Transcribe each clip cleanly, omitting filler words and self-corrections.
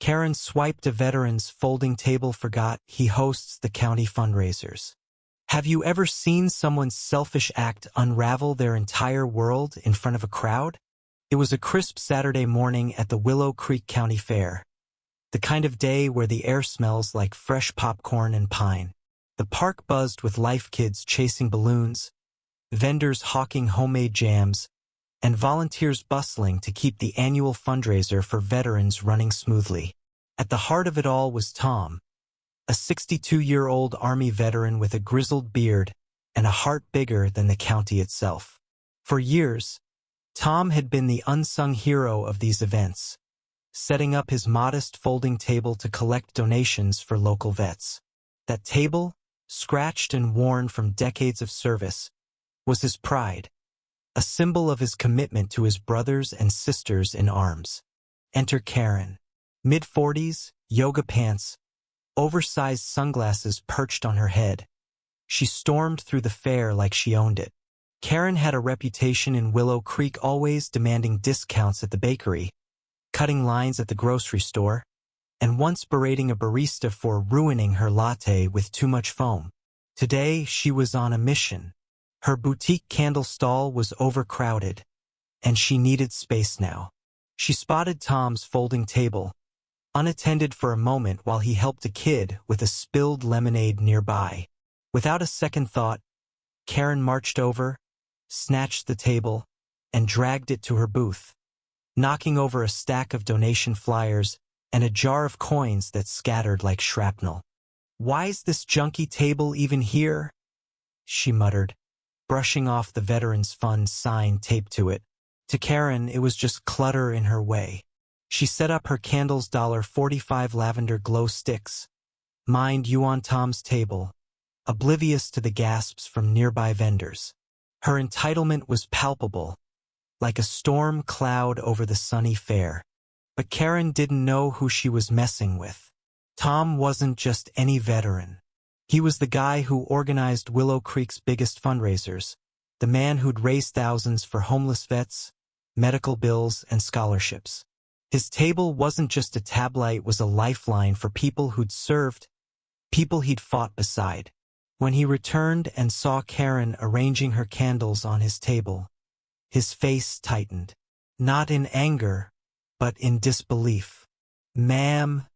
Karen swiped a veteran's folding table, forgot he hosts the county fundraisers. Have you ever seen someone's selfish act unravel their entire world in front of a crowd? It was a crisp Saturday morning at the Willow Creek County Fair. The kind of day where the air smells like fresh popcorn and pine. The park buzzed with life kids chasing balloons, vendors hawking homemade jams, and volunteers bustling to keep the annual fundraiser for veterans running smoothly. At the heart of it all was Tom, a 62-year-old Army veteran with a grizzled beard and a heart bigger than the county itself. For years, Tom had been the unsung hero of these events, setting up his modest folding table to collect donations for local vets. That table, scratched and worn from decades of service, was his pride, a symbol of his commitment to his brothers and sisters in arms. Enter Karen. Mid-40s, yoga pants, oversized sunglasses perched on her head. She stormed through the fair like she owned it. Karen had a reputation in Willow Creek, always demanding discounts at the bakery, cutting lines at the grocery store, and once berating a barista for ruining her latte with too much foam. Today, she was on a mission. Her boutique candle stall was overcrowded, and she needed space now. She spotted Tom's folding table, unattended for a moment while he helped a kid with a spilled lemonade nearby. Without a second thought, Karen marched over, snatched the table, and dragged it to her booth, knocking over a stack of donation flyers and a jar of coins that scattered like shrapnel. "Why's this junky table even here?" she muttered, brushing off the Veterans Fund sign taped to it. To Karen, it was just clutter in her way. She set up her candles, $45 lavender glow sticks, mind you, on Tom's table, oblivious to the gasps from nearby vendors. Her entitlement was palpable, like a storm cloud over the sunny fair. But Karen didn't know who she was messing with. Tom wasn't just any veteran. He was the guy who organized Willow Creek's biggest fundraisers, the man who'd raised thousands for homeless vets, medical bills, and scholarships. His table wasn't just a tablet, it was a lifeline for people who'd served, people he'd fought beside. When he returned and saw Karen arranging her candles on his table, his face tightened, not in anger, but in disbelief. "Ma'am,"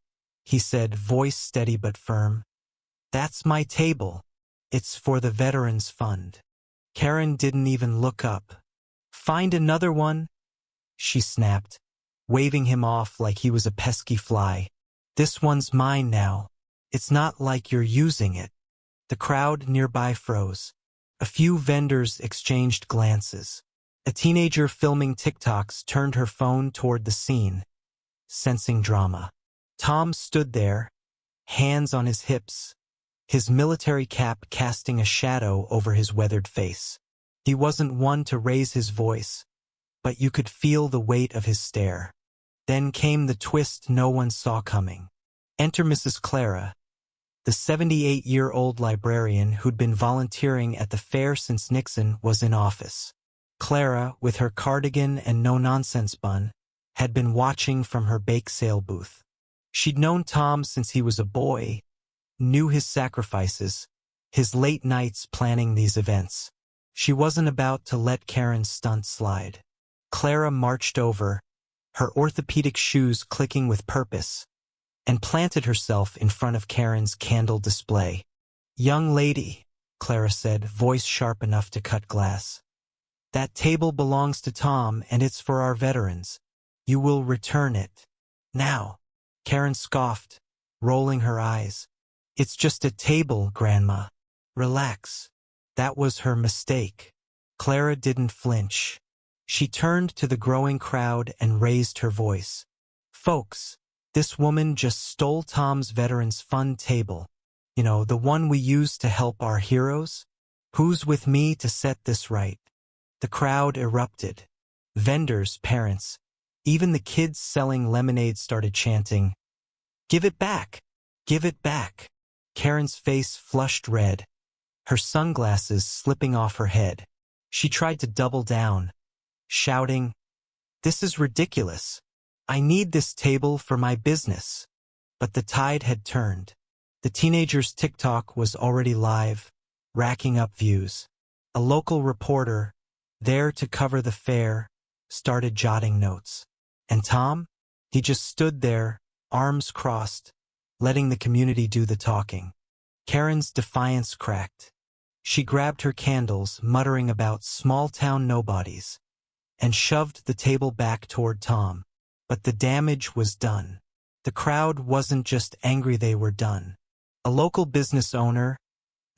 he said, voice steady but firm, "that's my table. It's for the Veterans Fund." Karen didn't even look up. "Find another one," she snapped, waving him off like he was a pesky fly. "This one's mine now. It's not like you're using it." The crowd nearby froze. A few vendors exchanged glances. A teenager filming TikToks turned her phone toward the scene, sensing drama. Tom stood there, hands on his hips, his military cap casting a shadow over his weathered face. He wasn't one to raise his voice, but you could feel the weight of his stare. Then came the twist no one saw coming. Enter Mrs. Clara, the 78-year-old librarian who'd been volunteering at the fair since Nixon was in office. Clara, with her cardigan and no-nonsense bun, had been watching from her bake sale booth. She'd known Tom since he was a boy, knew his sacrifices, his late nights planning these events. She wasn't about to let Karen's stunt slide. Clara marched over, her orthopedic shoes clicking with purpose, and planted herself in front of Karen's candle display. "Young lady," Clara said, voice sharp enough to cut glass, "that table belongs to Tom and it's for our veterans. You will return it. Now." Karen scoffed, rolling her eyes. "It's just a table, Grandma. Relax." That was her mistake. Clara didn't flinch. She turned to the growing crowd and raised her voice. "Folks, this woman just stole Tom's Veterans Fund table. You know, the one we use to help our heroes. Who's with me to set this right?" The crowd erupted. Vendors, parents, even the kids selling lemonade started chanting, "Give it back! Give it back!" Karen's face flushed red, her sunglasses slipping off her head. She tried to double down, shouting, "This is ridiculous. I need this table for my business. But the tide had turned. The teenager's TikTok was already live, racking up views. A local reporter, there to cover the fair, started jotting notes. And Tom? He just stood there, arms crossed, letting the community do the talking. Karen's defiance cracked. She grabbed her candles, muttering about small-town nobodies, and shoved the table back toward Tom. But the damage was done. The crowd wasn't just angry, they were done. A local business owner,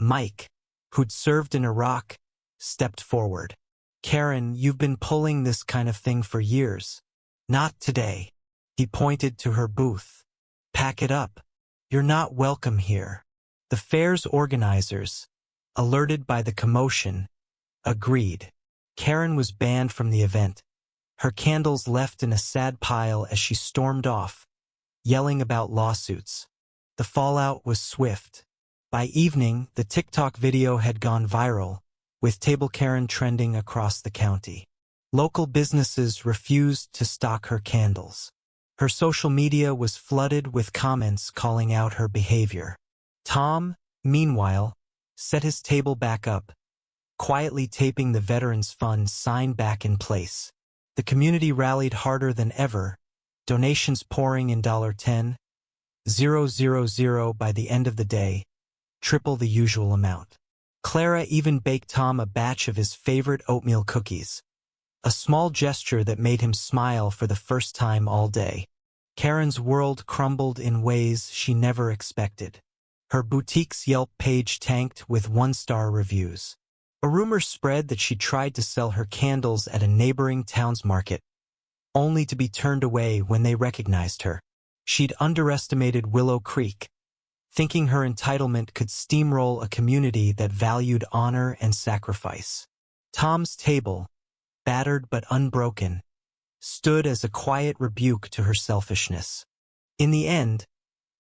Mike, who'd served in Iraq, stepped forward. Karen, you've been pulling this kind of thing for years. Not today. He pointed to her booth. Pack it up. You're not welcome here. The fair's organizers, alerted by the commotion, agreed. Karen was banned from the event. Her candles left in a sad pile as she stormed off, yelling about lawsuits. The fallout was swift. By evening, the TikTok video had gone viral, with Table Karen trending across the county. Local businesses refused to stock her candles. Her social media was flooded with comments calling out her behavior. Tom, meanwhile, set his table back up, quietly taping the Veterans Fund sign back in place. The community rallied harder than ever, donations pouring in $10,000 by the end of the day, triple the usual amount. Clara even baked Tom a batch of his favorite oatmeal cookies, a small gesture that made him smile for the first time all day. Karen's world crumbled in ways she never expected. Her boutique's Yelp page tanked with one-star reviews. A rumor spread that she tried to sell her candles at a neighboring town's market, only to be turned away when they recognized her. She'd underestimated Willow Creek, thinking her entitlement could steamroll a community that valued honor and sacrifice. Tom's table, battered but unbroken, stood as a quiet rebuke to her selfishness. In the end,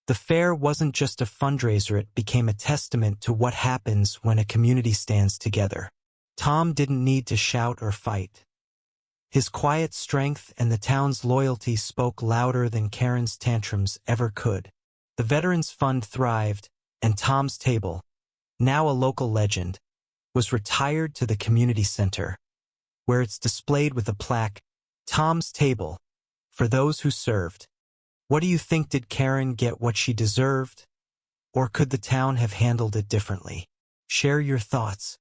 the fair wasn't just a fundraiser, it became a testament to what happens when a community stands together. Tom didn't need to shout or fight. His quiet strength and the town's loyalty spoke louder than Karen's tantrums ever could. The Veterans Fund thrived, and Tom's table, now a local legend, was retired to the community center, where it's displayed with a plaque, Tom's Table, for those who served. What do you think? Did Karen get what she deserved? Or could the town have handled it differently? Share your thoughts.